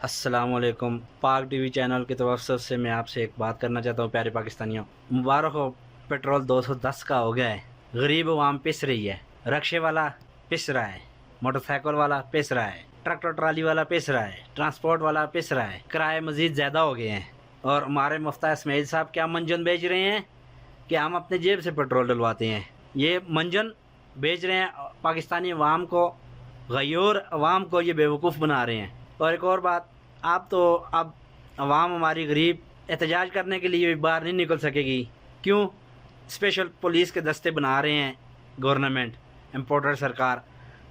अस्सलामुअलैकुम। पाक TV channel की तरफ से मैं आपसे एक बात करना चाहता हूँ। प्यारे पाकिस्तानियों, मुबारक हो, पेट्रोल 210 का हो गया है। गरीब अवाम पिस रही है। रक्शे वाला पिस रहा है, मोटरसाइकिल वाला पिस रहा है, ट्रैक्टर ट्राली वाला पिस रहा है, ट्रांसपोर्ट वाला पिस रहा है। किराए मज़ीद ज़्यादा हो गए हैं। और हमारे मुफ्ती इस्माइल साहब क्या मंजन बेच रहे हैं कि हम अपने जेब से पेट्रोल डलवाते हैं। ये मंजन बेच रहे हैं पाकिस्तानी अवाम को, गयूर अवाम को ये बेवकूफ़ बना रहे हैं। और एक और बात, आप तो अब अवाम हमारी गरीब एहतजाज करने के लिए भी बाहर नहीं निकल सकेगी। क्यों? स्पेशल पुलिस के दस्ते बना रहे हैं गवर्नमेंट, इम्पोर्टर सरकार,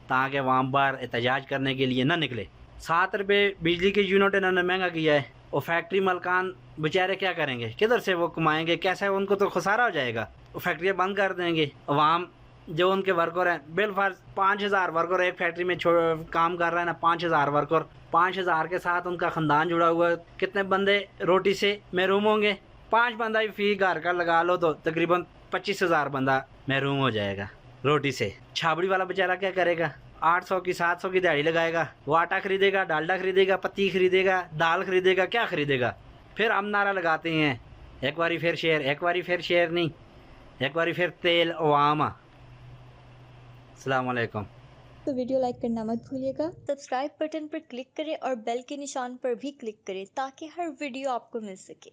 ताकि अवाम बाहर एहतजाज करने के लिए ना निकले। 7 रुपये बिजली की यूनिट इन्होंने महंगा किया है। और फैक्ट्री मालकान बेचारे क्या करेंगे? किधर से वो कमाएंगे? कैसे? उनको तो खसारा हो जाएगा। वो फैक्ट्रियाँ बंद कर देंगे। अवाम जो उनके वर्कर हैं, बिलफर्ज 5,000 वर्कर एक फैक्ट्री में काम कर रहा है ना, 5,000 वर्कर, 5,000 के साथ उनका ख़ानदान जुड़ा हुआ है। कितने बंदे रोटी से महरूम होंगे? 5 बंदा ही फी घर का लगा लो तो तकरीबन 25,000 बंदा महरूम हो जाएगा रोटी से। छाबड़ी वाला बेचारा क्या करेगा? 800 की 700 की दिहाड़ी लगाएगा। वो आटा खरीदेगा, डालडा खरीदेगा, पत्ती खरीदेगा, दाल खरीदेगा, क्या खरीदेगा? फिर हम नारा लगाते हैं, एक बारी फिर शेयर, एक बारी फिर शेयर नहीं, एक बारी फिर तेल अवामा। अस्सलाम वालेकुम। तो वीडियो लाइक करना मत भूलिएगा। सब्सक्राइब बटन पर क्लिक करें और बेल के निशान पर भी क्लिक करें ताकि हर वीडियो आपको मिल सके।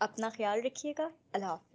अपना ख्याल रखिएगा। अल्लाह हाफ़िज़।